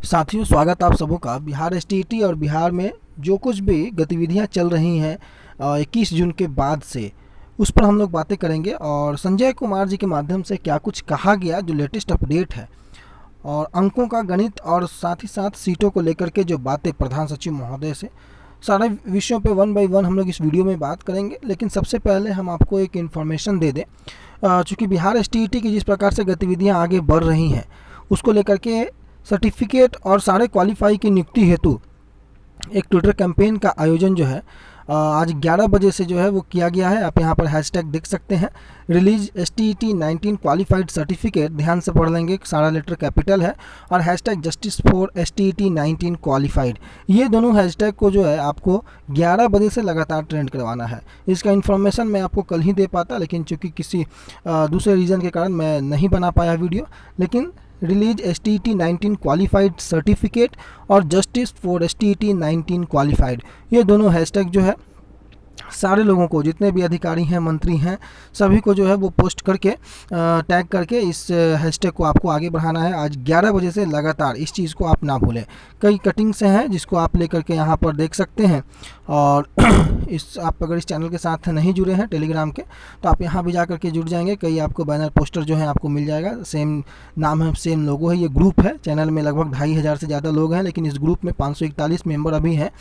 साथियों, स्वागत आप सबों का बिहार एसटीईटी और बिहार में जो कुछ भी गतिविधियां चल रही हैं 21 जून के बाद से उस पर हम लोग बातें करेंगे और संजय कुमार जी के माध्यम से क्या कुछ कहा गया, जो लेटेस्ट अपडेट है और अंकों का गणित और साथ ही साथ सीटों को लेकर के जो बातें प्रधान सचिव महोदय से, सारे विषयों पे वन बाय वन हम लोग इस वीडियो में बात करेंगे। लेकिन सबसे पहले हम आपको एक इन्फॉर्मेशन दे दें। चूँकि बिहार एसटीईटी की जिस प्रकार से गतिविधियाँ आगे बढ़ रही हैं उसको लेकर के सर्टिफिकेट और सारे क्वालिफाई की नियुक्ति हेतु एक ट्विटर कैंपेन का आयोजन जो है आज 11 बजे से जो है वो किया गया है। आप यहाँ पर हैशटैग देख सकते हैं, रिलीज एसटीईटी 19 क्वालिफाइड सर्टिफिकेट। ध्यान से पढ़ लेंगे, सारा लेटर कैपिटल है, और hashtag justice for STET 19 qualified. ये दोनों हैशटैग को जो है आपको 11 बजे से लगातार ट्रेंड करवाना है। इसका इन्फॉर्मेशन मैं आपको कल ही दे पाता, लेकिन चूँकि किसी दूसरे रीज़न के कारण मैं नहीं बना पाया वीडियो। लेकिन रिलीज एसटीईटी 19 क्वालिफाइड सर्टिफिकेट और जस्टिस फॉर एसटीईटी 19 क्वालिफाइड, ये दोनों हैशटैग जो है सारे लोगों को, जितने भी अधिकारी हैं, मंत्री हैं, सभी को जो है वो पोस्ट करके टैग करके इस हैशटैग को आपको आगे बढ़ाना है। आज 11 बजे से लगातार इस चीज़ को आप ना भूलें। कई कटिंग से हैं जिसको आप लेकर के यहाँ पर देख सकते हैं। और आप अगर इस चैनल के साथ नहीं जुड़े हैं टेलीग्राम के, तो आप यहाँ भी जा करके जुड़ जाएंगे। कई आपको बैनर पोस्टर जो है आपको मिल जाएगा। सेम नाम है, सेम लोगो है। ये ग्रुप है, चैनल में लगभग 2500 से ज़्यादा लोग हैं, लेकिन इस ग्रुप में 541 मेंबर अभी हैं।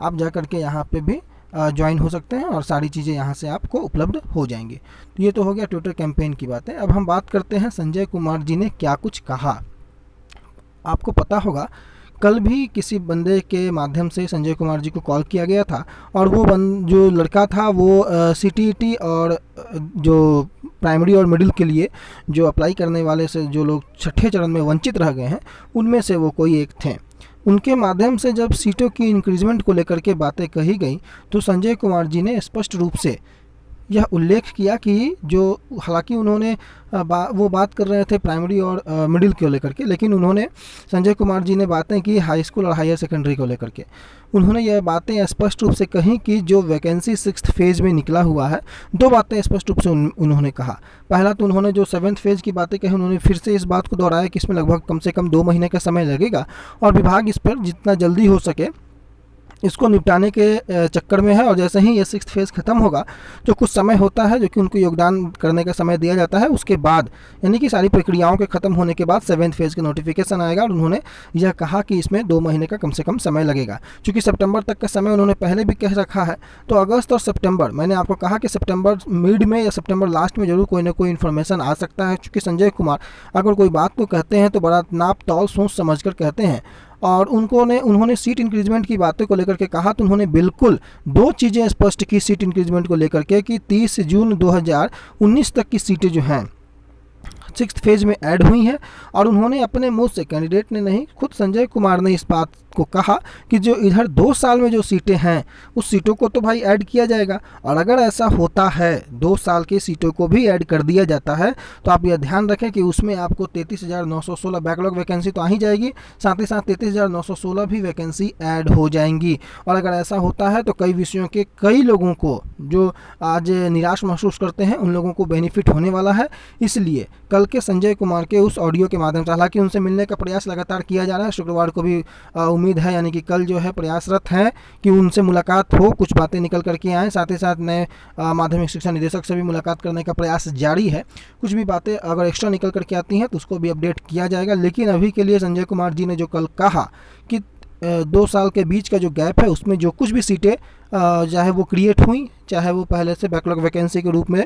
आप जा करके यहाँ पे भी ज्वाइन हो सकते हैं और सारी चीज़ें यहाँ से आपको उपलब्ध हो जाएंगी। तो ये तो हो गया ट्विटर कैंपेन की बातें। अब हम बात करते हैं संजय कुमार जी ने क्या कुछ कहा। आपको पता होगा कल भी किसी बंदे के माध्यम से संजय कुमार जी को कॉल किया गया था, और वो जो लड़का था वो सीटीईटी और जो प्राइमरी और मिडिल के लिए जो अप्लाई करने वाले से जो लोग छठे चरण में वंचित रह गए हैं, उनमें से वो कोई एक थे। उनके माध्यम से जब सीटों की इंक्रीजमेंट को लेकर के बातें कही गई, तो संजय कुमार जी ने स्पष्ट रूप से यह उल्लेख किया कि जो, हालांकि उन्होंने वो बात कर रहे थे प्राइमरी और मिडिल को लेकर के, लेकिन उन्होंने, संजय कुमार जी ने बातें की हाई स्कूल और हायर सेकेंडरी को लेकर के। उन्होंने यह बातें स्पष्ट रूप से कही कि जो वैकेंसी 6th फेज़ में निकला हुआ है, दो बातें स्पष्ट रूप से उन्होंने कहा। पहला तो उन्होंने जो 7th फेज़ की बातें कही, उन्होंने फिर से इस बात को दोहराया कि इसमें लगभग कम से कम 2 महीने का समय लगेगा और विभाग इस पर जितना जल्दी हो सके इसको निपटाने के चक्कर में है। और जैसे ही ये 6th फेज़ ख़त्म होगा, जो कुछ समय होता है जो कि उनको योगदान करने का समय दिया जाता है, उसके बाद यानी कि सारी प्रक्रियाओं के ख़त्म होने के बाद 7th फेज़ का नोटिफिकेशन आएगा। और उन्होंने यह कहा कि इसमें 2 महीने का कम से कम समय लगेगा। चूँकि सितंबर तक का समय उन्होंने पहले भी कह रखा है, तो अगस्त और सितंबर, मैंने आपको कहा कि सितंबर मिड में या सितंबर लास्ट में जरूर कोई ना कोई इन्फॉर्मेशन आ सकता है। चूँकि संजय कुमार अगर कोई बात तो कहते हैं तो बड़ा नाप तौल सोच समझ कर कहते हैं। और उन्होंने सीट इंक्रीजमेंट की बातें को लेकर के कहा, तो उन्होंने बिल्कुल 2 चीज़ें स्पष्ट की सीट इंक्रीजमेंट को लेकर के कि 30 जून 2019 तक की सीटें जो हैं 6th फेज़ में ऐड हुई हैं। और उन्होंने अपने मुंह से, कैंडिडेट ने नहीं, खुद संजय कुमार ने इस बात को कहा कि जो इधर 2 साल में जो सीटें हैं उस सीटों को तो भाई ऐड किया जाएगा। और अगर ऐसा होता है 2 साल की सीटों को भी ऐड कर दिया जाता है, तो आप यह ध्यान रखें कि उसमें आपको 33,916 बैकलॉग वैकेंसी तो आ ही जाएगी, साथ ही साथ 33,916 भी वैकेंसी ऐड हो जाएंगी। और अगर ऐसा होता है तो कई विषयों के कई लोगों को जो आज निराश महसूस करते हैं, उन लोगों को बेनिफिट होने वाला है। इसलिए कल के संजय कुमार के उस ऑडियो के माध्यम से, हालांकि उनसे मिलने का प्रयास लगातार किया जा रहा है, शुक्रवार को भी उम्मीद है, यानी कि कल जो है प्रयासरत हैं कि उनसे मुलाकात हो, कुछ बातें निकल करके आएँ। साथ ही साथ नए माध्यमिक शिक्षा निदेशक से भी मुलाकात करने का प्रयास जारी है। कुछ भी बातें अगर एक्स्ट्रा निकल करके आती हैं तो उसको भी अपडेट किया जाएगा। लेकिन अभी के लिए संजय कुमार जी ने जो कल कहा कि 2 साल के बीच का जो गैप है उसमें जो कुछ भी सीटें चाहे वो क्रिएट हुई, चाहे वो पहले से बैकलॉग वैकेंसी के रूप में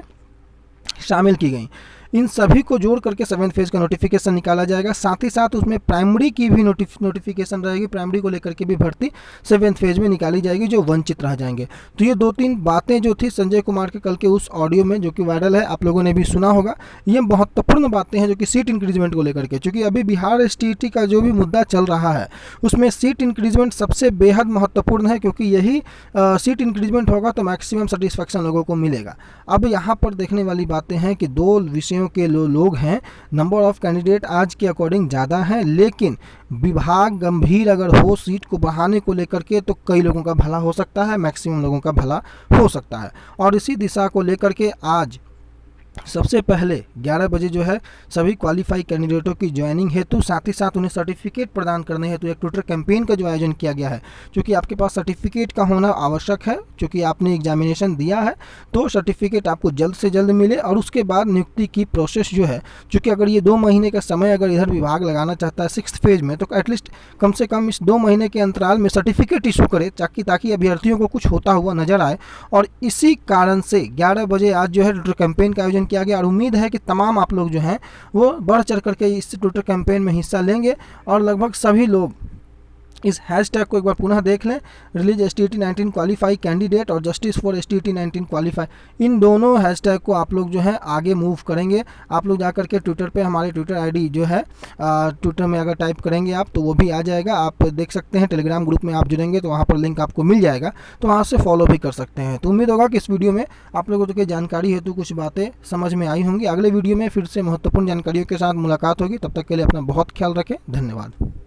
शामिल की गई, इन सभी को जोड़ करके 7th फेज़ का नोटिफिकेशन निकाला जाएगा। साथ ही साथ उसमें प्राइमरी की भी नोटिफिकेशन रहेगी, प्राइमरी को लेकर के भी भर्ती 7th फेज़ में निकाली जाएगी जो वंचित रह जाएंगे। तो ये 2-3 बातें जो थी संजय कुमार के कल के उस ऑडियो में, जो कि वायरल है, आप लोगों ने भी सुना होगा। ये महत्वपूर्ण बातें हैं जो कि सीट इंक्रीजमेंट को लेकर के, चूँकि अभी बिहार एसटीईटी का जो भी मुद्दा चल रहा है उसमें सीट इंक्रीजमेंट सबसे बेहद महत्वपूर्ण है, क्योंकि यही सीट इंक्रीजमेंट होगा तो मैक्सिमम सेटिस्फैक्शन लोगों को मिलेगा। अब यहाँ पर देखने वाली बातें हैं कि 2 विषयों के लोग हैं, नंबर ऑफ कैंडिडेट आज के अकॉर्डिंग ज़्यादा है, लेकिन विभाग गंभीर अगर हो सीट को बढ़ाने को लेकर के तो कई लोगों का भला हो सकता है, मैक्सिमम लोगों का भला हो सकता है। और इसी दिशा को लेकर के आज सबसे पहले 11 बजे जो है सभी क्वालिफाई कैंडिडेटों की ज्वाइनिंग हेतु, साथ ही साथ उन्हें सर्टिफिकेट प्रदान करने हेतु एक ट्विटर कैंपेन का जो आयोजन किया गया है। क्योंकि आपके पास सर्टिफिकेट का होना आवश्यक है, क्योंकि आपने एग्जामिनेशन दिया है, तो सर्टिफिकेट आपको जल्द से जल्द मिले। और उसके बाद नियुक्ति की प्रोसेस जो है, चूँकि अगर ये 2 महीने का समय अगर इधर विभाग लगाना चाहता है 6th फेज में, तो एटलीस्ट कम से कम इस 2 महीने के अंतराल में सर्टिफिकेट इशू करे, ताकि अभ्यर्थियों को कुछ होता हुआ नजर आए। और इसी कारण से 11 बजे आज जो है ट्विटर कैंपेन का आयोजन किया गया, और उम्मीद है कि तमाम आप लोग जो हैं वो बढ़ चढ़ करके इस ट्विटर कैंपेन में हिस्सा लेंगे। और लगभग सभी लोग इस हैशटैग को एक बार पुनः देख लें, रिलीज STT-19 क्वालिफाई कैंडिडेट और जस्टिस फॉर STT-19 क्वालिफाई, इन दोनों हैशटैग को आप लोग जो है आगे मूव करेंगे। आप लोग जाकर के ट्विटर पे हमारे ट्विटर आईडी जो है ट्विटर में अगर टाइप करेंगे आप, तो वो भी आ जाएगा। आप देख सकते हैं टेलीग्राम ग्रुप में आप जुड़ेंगे तो वहाँ पर लिंक आपको मिल जाएगा, तो वहाँ से फॉलो भी कर सकते हैं। तो उम्मीद होगा कि इस वीडियो में आप लोगों की जानकारी हेतु कुछ बातें समझ में आई होंगी। अगले वीडियो में फिर से महत्वपूर्ण जानकारियों के साथ मुलाकात होगी। तब तक के लिए अपना बहुत ख्याल रखें। धन्यवाद।